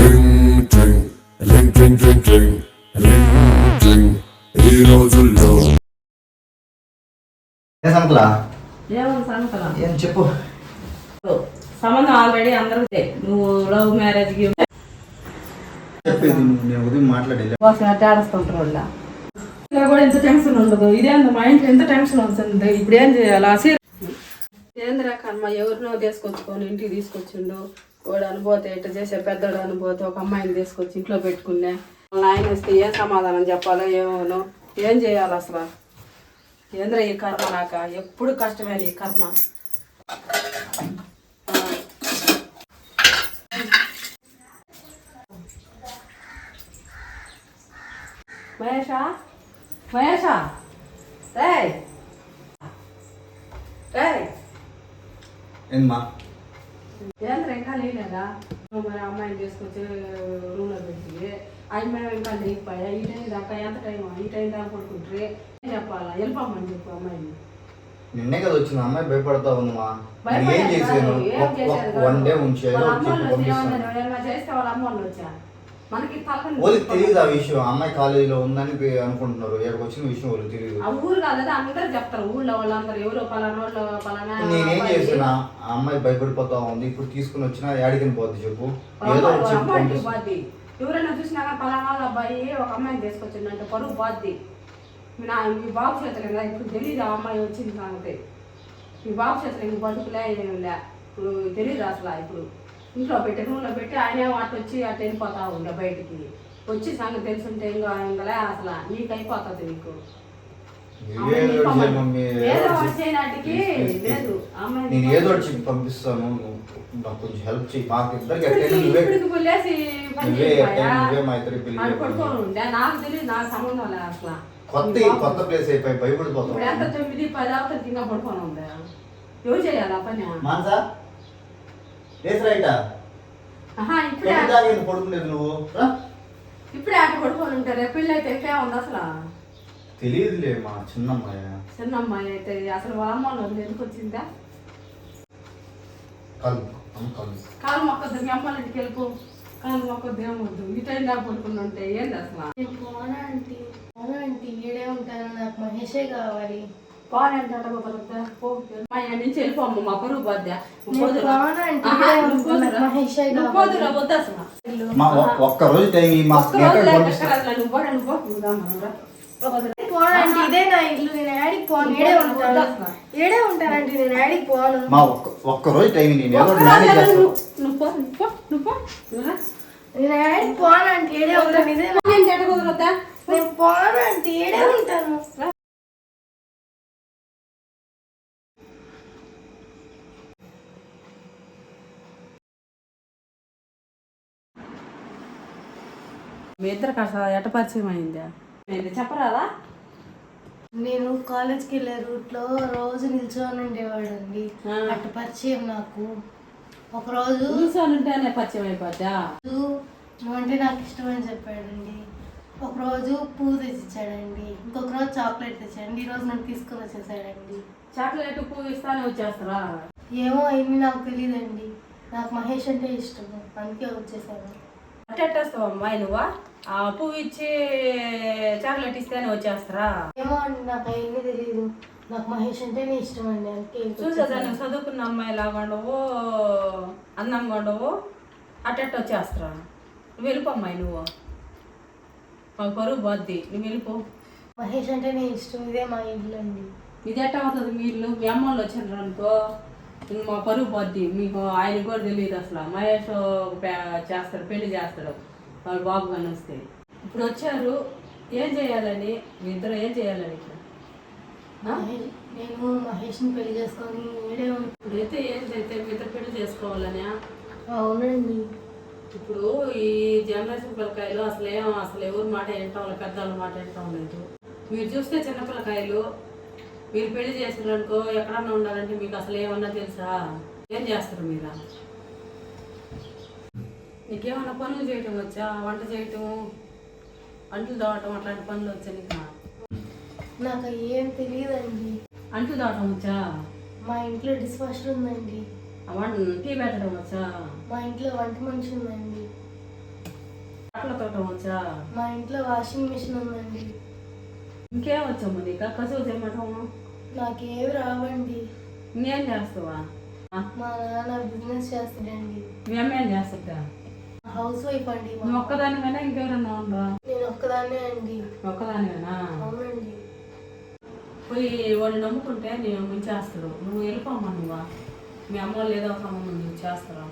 Ring ట్రింగ్ ring ట్రింగ్ ట్రింగ్ ట్రింగ్ ring ట్రింగ్ ఈ రోజుల్లో ఏం చెప్పు. సంబంధం ఆల్రెడీ అందరికి నువ్వు లవ్ మ్యారేజ్ చెప్పేది నేను ఉదయం మాట్లాడేది ఆడస్తుంటారు వాళ్ళ ఇలా కూడా ఎంత టెన్షన్ ఉండదు. ఇదే మా ఇంట్లో ఎంత టెన్షన్ వస్తుంది. ఇప్పుడు ఏం చేయాలి? ఏంద్రా కర్మ ఎవరినో తీసుకొచ్చుకొని ఇంటికి తీసుకొచ్చిండు. వాడు అనుభూతి ఎట్లా చేసే పెద్దోడు అనుభూతి ఒక అమ్మాయిని తీసుకొచ్చి ఇంట్లో పెట్టుకున్నా. ఆయన వస్తే ఏం సమాధానం చెప్పాలో ఏమోనో ఏం చేయాలి అసలు? ఏంద్ర ఈ కర్మ నాక ఎప్పుడు కష్టమే ఈ కర్మ. మహేషా మహేషా రే రే ఏంమా ఏంద్ర ఇంకా లేలేదా? మరి అమ్మాయిని తీసుకొచ్చి రూమ్లో పెట్టి ఆయన మేము ఇంకా లేకపోయా. ఈ టైం దాకా ఎంత టైం? ఈ టైం దాకా పడుకుంటారే ఏం చెప్పాలా? వెళ్ళిపోమని చెప్పు అమ్మాయిని. నిన్నే కదా వచ్చింది అమ్మాయి భయపడతా ఉందమ్మా. ఏం చేసాను? వన్ డే ఉంచాను చేస్తే వాళ్ళ అమ్మ వాళ్ళు వచ్చా మనకి వాళ్ళకి తెలియదు ఆ విషయం. అమ్మాయి కాలేజీలో ఉందని అనుకుంటున్నారు. ఎక్కడికి వచ్చిన విషయం వాళ్ళకి తెలియదు. ఆ ఊరు కాదు అందరు చెప్తారు. ఊళ్ళో వాళ్ళందరూ ఎవరో పలానా వాళ్ళు పలానా. నేనేం చేసినా ఆ అమ్మాయి భయపడిపోతా ఉంది. ఇప్పుడు తీసుకుని వచ్చినా యాడికని పోద్ది చెప్పు. ఏదో బాధ్యత ఎవరైనా చూసినా పలానా వాళ్ళ అబ్బాయి ఒక అమ్మాయిని తీసుకొచ్చిందంటే పరువు బాధ్యత. మీ బాబు చేతులు కదా ఇప్పుడు తెలియదు ఆ అమ్మాయి వచ్చింది సంగతి. మీ బాబు చేతులు ఇంక బతుకులే ఏమిలే ఇప్పుడు తెలియదు అసలు. ఇప్పుడు ఇంట్లో పెట్టి రూమ్లో పెట్టి ఆయన అటు వచ్చి అటు వెళ్ళిపోతా ఉండే బయటికి వచ్చి సంగతి తెలుసుంటే ఇంకలే అసలు నీకు అయిపోతుంది. నీకు నేను ఏదో చెప్పి పంపిస్తాను. నాకు కొంచెం హెల్ప్ చేయి. మాకు ఇద్దరికి నాకు తెలియదు. నాకు సంబంధం లేదు అసలు. కొత్త ప్లేస్ అయిపోయి భయపడిపోతాం. ఎంత 9-10 అవుతుంది ఇంకా పడుకొని ఉందా? ఎవరు చేయాలి ఆ పని? పడుకునేది నువ్వు ఇప్పుడే అక్కడ పడుకొని ఉంటారు. పెళ్ళి అయితే ఇంకే ఉంది అసలు తెలియదులే. మా చిన్నమ్మాయి అయితే అసలు వాళ్ళ అమ్మ వాళ్ళు ఎందుకు వచ్చిందా? కాలు మొక్కద్దు మీ అమ్మ ఇంటికి వెళ్ళిపో. కాలు మొక్కద్దు ఏమొద్దు. ఈ టైం దాకా పడుకుని ఉంటే ఏంది అసలు? ఈడే ఉంటాను. నాకు మహేషే కావాలి. పోనీ అంటే నుంచి వెళ్ళిపోమ్మ. మా పరువు బాధ్య ఒక్కరోజు పోనంటే ఇదే నా ఇల్లు. నేను యాడికి పోను. ఏడే ఉంటానంటే నేను యాడికి పోను. ఒక్కరోజు టైం నేను యాడికి పోనంటే ఏడే ఉంటాను. ఇదే నేను పోనంటే ఏడే ఉంటాను. మీ ఇద్దరు కాస్త ఎట్ట పరిచయం అయిందా? చెప్పరాదా? నేను కాలేజ్కి వెళ్ళే రూట్లో రోజు నిల్చొని ఉండేవాడండి. అట్ట పరిచయం నాకు. ఒకరోజు నిల్చొని ఉంటేనే పరిచయం అయిపోద్దా? అంటే నాకు ఇష్టమని చెప్పాడండి. ఒకరోజు పువ్వు తెచ్చిచ్చాడండి. ఇంకొక రోజు చాక్లెట్ తెచ్చాడండి. ఈ రోజు నన్ను తీసుకొని వచ్చేసాడండి. చాక్లెట్ పువ్వు ఇస్తానే వచ్చేస్తారా? ఏమో అయింది నాకు తెలియదండి. నాకు మహేష్ అంటే ఇష్టం, అందుకే వచ్చేసాను. అట్టేస్తావు అమ్మాయి నువ్వా? ఆ పువ్వు ఇచ్చి చాక్లెట్ ఇస్తేనే వచ్చేస్తారా? ఏమో అండి నాకు అవన్నీ తెలియదు. నాకు మహేష్ అంటేనే ఇష్టం అండి, అందుకే. చూసేదా నువ్వు చదువుకున్న అమ్మాయి లాగా ఉండవు, అందంగా ఉండవు, అట్టెట్ట వచ్చేస్తారా? నువ్వు వెళ్ళిపో అమ్మాయి. నువ్వు మాకు పరువు బాద్ది. నువ్వు వెళ్ళిపో. మహేష్ అంటేనే ఇష్టం. ఇదే మా ఇల్లు అండి. ఇది ఎట్ట అవుతుంది? మీరు మీ అమ్మ వాళ్ళు వచ్చారు అనుకో మా పరువు పోద్ది. మీకు ఆయన కూడా తెలియదు అసలు. మహేష్ చేస్తాడు, పెళ్లి చేస్తాడు వాళ్ళు బాబు కానీ వస్తే. ఇప్పుడు వచ్చారు ఏం చేయాలని? మీ ఇద్దరు ఏం చేయాలని? నేను మహేష్ని పెళ్లి చేసుకొని ఇప్పుడైతే ఏంటైతే మీ ఇద్దరు పెళ్లి చేసుకోవాలని? అవునండి. ఇప్పుడు ఈ జనరేషన్ పిల్లకాయలు అసలు ఎవరి మాట వింటాం లేదు, పెద్దవాళ్ళ మాట వింటాం లేదు. మీరు చూస్తే చిన్న పిల్లకాయలు మీరు పెళ్లి చేసారనుకో ఎక్కడన్నా ఉండాలంటే మీకు అసలు ఏమన్నా తెలుసా? ఏం చేస్తారు మీరు? నీకేమన్నా పనులు చేయటం వచ్చా? వంట చేయటం, అంట్లు తోవటం అట్లాంటి పనులు వచ్చా నీకు? నాకు ఏం తెలియదండి. అంట్లు తోవటం వచ్చా? మా ఇంట్లో డిష్ వాషర్ ఉందండి. టీ పెట్టడం వచ్చా? మా ఇంట్లో వంట మనిషి ఉందండి. బట్టల తోట వచ్చా? మా ఇంట్లో వాషింగ్ మిషన్ ఉందండి. ఇంకేం వచ్చాము నీకు? కసువు చేయమంటాము. నాకేమి రావండి. ఇంకేం చేస్తావా? మా నాన్న బిజినెస్ చేస్తాడండి. మీ అమ్మ ఏం చేస్తుందా? హౌస్ వైఫ్ అండి. నువ్వు ఒక్కదానివేనా ఇంకెవరన్నా ఉండరా? నేను ఒక్కదాన్నే అండి. ఒక్కదానివేనా? అవునండి. పోయి వాళ్ళు నమ్ముకుంటే నేను చేస్తాడు. నువ్వు వెళ్ళిపోమ్మా. నువ్వా మీ అమ్మ వాళ్ళు ఏదో ఒక సంబంధం చేస్తారా?